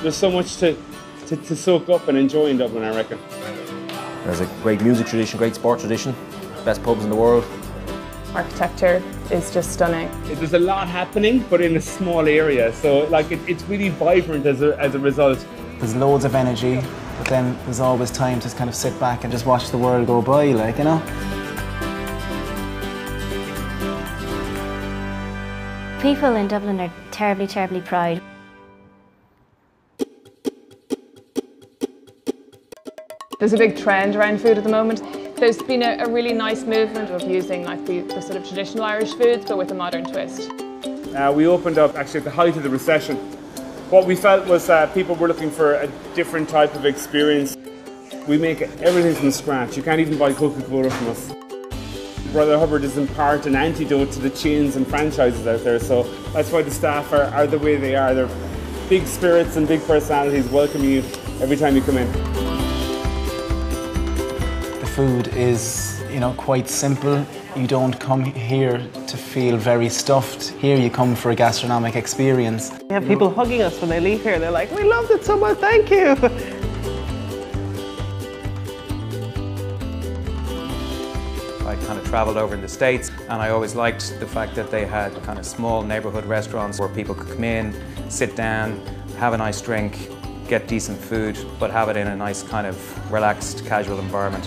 there's so much to soak up and enjoy in Dublin, I reckon. There's a great music tradition, great sport tradition, best pubs in the world. Architecture is just stunning. There's a lot happening, but in a small area, so like it's really vibrant as a result. There's loads of energy, but then there's always time to kind of sit back and just watch the world go by, like, you know? People in Dublin are terribly, terribly proud. There's a big trend around food at the moment. There's been a really nice movement of using like the sort of traditional Irish foods, but with a modern twist. We opened up actually at the height of the recession. What we felt was people were looking for a different type of experience. We make everything from scratch. You can't even buy Coca-Cola from us. Brother Hubbard is in part an antidote to the chains and franchises out there, so that's why the staff are the way they are. They're big spirits and big personalities welcoming you every time you come in. The food is, you know, quite simple. You don't come here to feel very stuffed. Here you come for a gastronomic experience. We have people hugging us when they leave here. They're like, "We loved it so much, thank you." I kind of travelled over in the States, and I always liked the fact that they had kind of small neighbourhood restaurants where people could come in, sit down, have a nice drink, get decent food, but have it in a nice kind of relaxed, casual environment.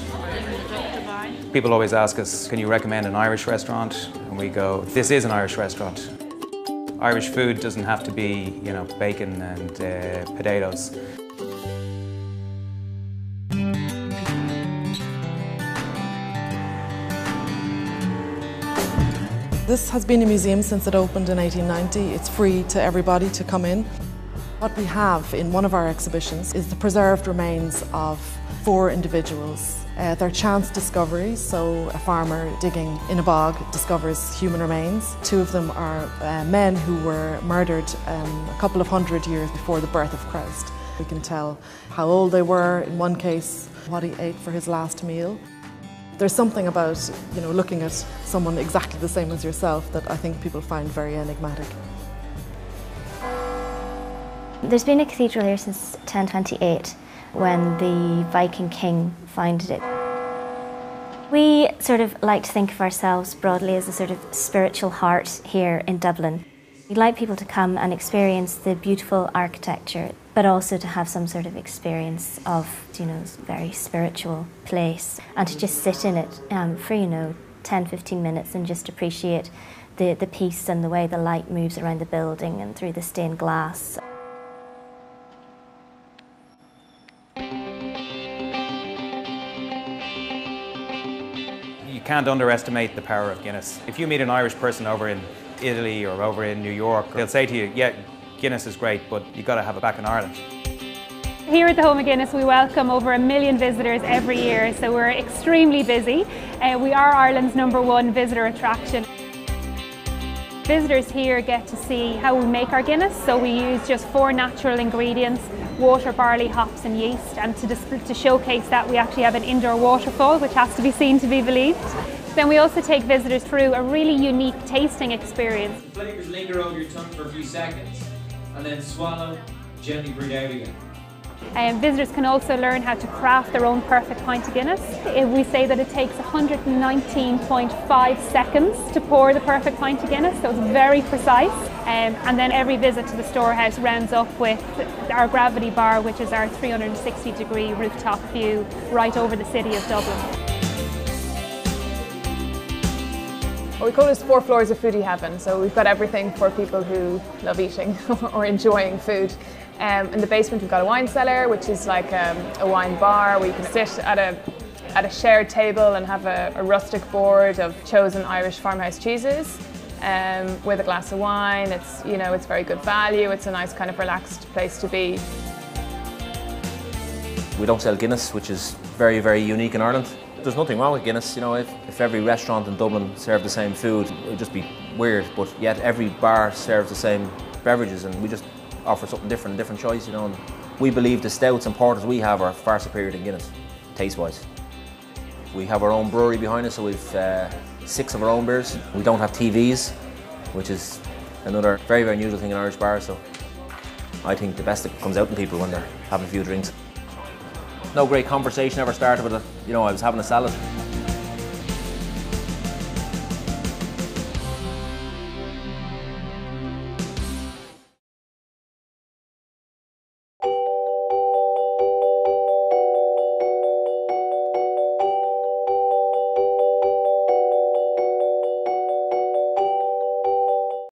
People always ask us, can you recommend an Irish restaurant? And we go, this is an Irish restaurant. Irish food doesn't have to be, you know, bacon and potatoes. This has been a museum since it opened in 1890. It's free to everybody to come in. What we have in one of our exhibitions is the preserved remains of 4 individuals. They're chance discoveries, so a farmer digging in a bog discovers human remains. 2 of them are men who were murdered a couple of hundred years before the birth of Christ. We can tell how old they were, in one case, what he ate for his last meal. There's something about, you know, looking at someone exactly the same as yourself that I think people find very enigmatic. There's been a cathedral here since 1028 when the Viking king founded it. We sort of like to think of ourselves broadly as a sort of spiritual heart here in Dublin. We'd like people to come and experience the beautiful architecture, but also to have some sort of experience of, you know, very spiritual place, and to just sit in it for, you know, 10-15 minutes and just appreciate the peace and the way the light moves around the building and through the stained glass. You can't underestimate the power of Guinness. If you meet an Irish person over in Italy or over in New York, they'll say to you, yeah, Guinness is great, but you've got to have it back in Ireland. Here at the Home of Guinness we welcome over 1 million visitors every year, so we're extremely busy. We are Ireland's #1 visitor attraction. Visitors here get to see how we make our Guinness, so we use just 4 natural ingredients: water, barley, hops and yeast, and to showcase that we actually have an indoor waterfall, which has to be seen to be believed. Then we also take visitors through a really unique tasting experience. The flavours linger over your tongue for a few seconds and then swallow, gently breathe out again. Visitors can also learn how to craft their own perfect pint of Guinness. We say that it takes 119.5 seconds to pour the perfect pint of Guinness, so it's very precise. And then every visit to the storehouse rounds up with our gravity bar, which is our 360-degree rooftop view right over the city of Dublin. Well, we call this 4 floors of foodie heaven, so we've got everything for people who love eating or enjoying food. In the basement we've got a wine cellar, which is like a wine bar where you can sit at a shared table and have a rustic board of chosen Irish farmhouse cheeses with a glass of wine. It's, you know, it's very good value. It's a nice kind of relaxed place to be. We don't sell Guinness, which is very, very unique in Ireland. There's nothing wrong with Guinness, you know, if every restaurant in Dublin served the same food, it would just be weird, but yet every bar serves the same beverages, and we just offer something different, a different choice, you know. And we believe the stouts and porters we have are far superior to Guinness, taste-wise. We have our own brewery behind us, so we've 6 of our own beers. We don't have TVs, which is another very, very unusual thing in Irish bars. So I think the best that comes out in people when they're having a few drinks. No great conversation ever started with it. You know, I was having a salad.